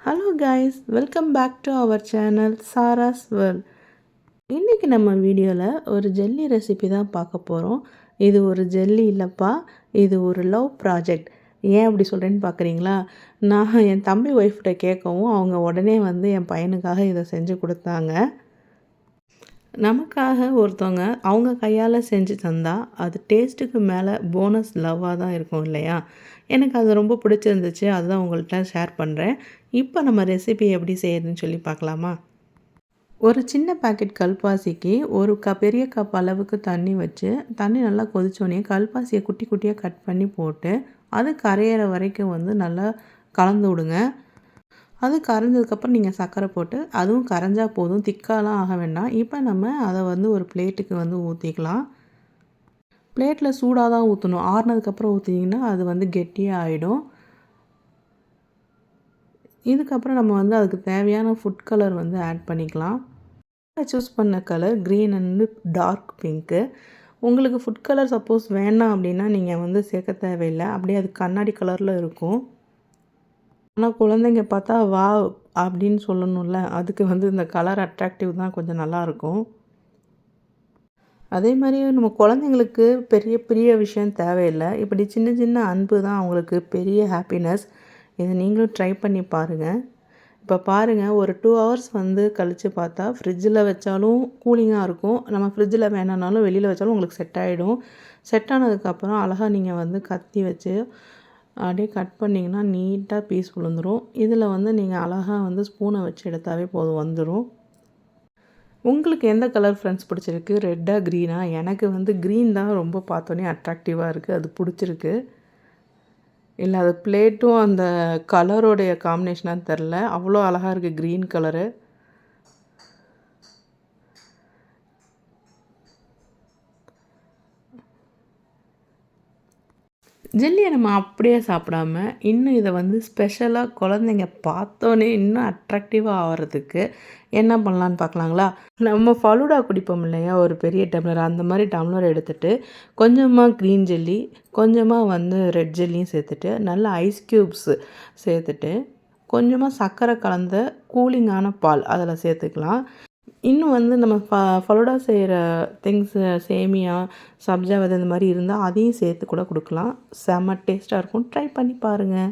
Hello guys, welcome back to our channel Sara's world. இன்றைக்கி நம்ம வீடியோவில் ஒரு ஜெல்லி ரெசிபி தான் பார்க்க போகிறோம். இது ஒரு ஜெல்லி இல்லைப்பா, இது ஒரு லவ் ப்ராஜெக்ட். ஏன் அப்படி சொல்கிறேன்னு பார்க்குறீங்களா? நான் என் தம்பி ஒய்ஃப்கிட்ட கேட்கவும் அவங்க உடனே வந்து என் பையனுக்காக இதை செஞ்சு கொடுத்தாங்க. நமக்காக ஒருத்தவங்க அவங்க கையால் செஞ்சு தந்தால் அது டேஸ்ட்டுக்கு மேலே போனஸ் லவ்வாக தான் இருக்கும் இல்லையா? எனக்கு அது ரொம்ப பிடிச்சிருந்துச்சு, அதுதான் உங்கள்கிட்ட ஷேர் பண்ணுறேன். இப்போ நம்ம ரெசிபி எப்படி செய்யறதுன்னு சொல்லி பார்க்கலாமா? ஒரு சின்ன பாக்கெட் கல்பாசிக்கு ஒரு பெரிய கப் அளவுக்கு தண்ணி வச்சு, தண்ணி நல்லா கொதிச்சோடனே கல்பாசியை குட்டி குட்டியாக கட் பண்ணி போட்டு அது கரையிற வரைக்கும் வந்து நல்லா கலந்து விடுங்க. அது கரைஞ்சதுக்கப்புறம் நீங்கள் சர்க்கரை போட்டு அதுவும் கரைஞ்சா போதும், திக்காலாம் ஆக வேண்டாம். இப்போ நம்ம அதை வந்து ஒரு பிளேட்டுக்கு வந்து ஊற்றிக்கலாம். பிளேட்டில் சூடாக தான் ஊற்றணும், ஆறுனதுக்கப்புறம் ஊற்றிங்கன்னா அது வந்து கெட்டியாக ஆகிடும். இதுக்கப்புறம் நம்ம வந்து அதுக்கு தேவையான ஃபுட் கலர் வந்து ஆட் பண்ணிக்கலாம். சூஸ் பண்ண colour green and dark pink. உங்களுக்கு ஃபுட் கலர் சப்போஸ் வேண்டாம் அப்படின்னா நீங்கள் வந்து சேர்க்க தேவையில்லை, அப்படியே அது கண்ணாடி கலரில் இருக்கும். ஆனால் குழந்தைங்க பார்த்தா வா அப்படின்னு சொல்லணும்ல, அதுக்கு வந்து இந்த கலர் அட்ராக்டிவ் தான் கொஞ்சம் நல்லாயிருக்கும். அதே மாதிரி நம்ம குழந்தைங்களுக்கு பெரிய பெரிய விஷயம் தேவையில்லை, இப்படி சின்ன சின்ன அன்பு தான் அவங்களுக்கு பெரிய ஹாப்பினஸ். இதை நீங்களும் ட்ரை பண்ணி பாருங்கள். இப்போ பாருங்கள், ஒரு 2 ஹவர்ஸ் வந்து கழித்து பார்த்தா ஃப்ரிட்ஜில் வச்சாலும் கூலிங்காக இருக்கும், நம்ம ஃப்ரிட்ஜில் வேணானாலும் வெளியில் வச்சாலும் உங்களுக்கு செட் ஆகிடும். செட் ஆனதுக்கப்புறம் அழகாக நீங்கள் வந்து கத்தி வச்சு அப்படியே கட் பண்ணிங்கன்னா நீட்டாக பீஸ் விழுந்துடும். இதில் வந்து நீங்கள் அழகாக வந்து ஸ்பூனை வச்சு எடுத்தாவே போதும், வந்துடும். உங்களுக்கு எந்த கலர் ஃப்ரெண்ட்ஸ் பிடிச்சிருக்கு, ரெட்டா க்ரீனா? எனக்கு வந்து க்ரீன் தான் ரொம்ப பார்த்தோன்னே அட்ராக்டிவாக இருக்குது, அது பிடிச்சிருக்கு. இல்லை அது பிளேட்டும் அந்த கலரோடைய காம்பினேஷனான்னு தெரில, அவ்வளோ அழகாக இருக்குது க்ரீன் கலரு. ஜெல்லியை நம்ம அப்படியே சாப்பிடாம இன்னும் இதை வந்து ஸ்பெஷலாக குழந்தைங்க பார்த்தோன்னே இன்னும் அட்ராக்டிவாக ஆகிறதுக்கு என்ன பண்ணலான்னு பார்க்கலாங்களா? நம்ம ஃபலூடா குடிப்போம் இல்லையா, ஒரு பெரிய டம்ளர், அந்த மாதிரி டம்ளர் எடுத்துகிட்டு கொஞ்சமாக க்ரீன் ஜெல்லி, கொஞ்சமாக வந்து ரெட் ஜெல்லியும் சேர்த்துட்டு நல்லா ஐஸ் க்யூப்ஸ் சேர்த்துட்டு கொஞ்சமாக சர்க்கரை கலந்த கூலிங்கான பால் அதில் சேர்த்துக்கலாம். இன்னும் வந்து நம்ம ஃபலூடா செய்கிற திங்ஸு, சேமியா, சப்ஜா விதை இந்த மாதிரி இருந்தால் அதையும் சேர்த்து கூட கொடுக்கலாம். செம்ம டேஸ்ட்டாக இருக்கும், ட்ரை பண்ணி பாருங்கள்.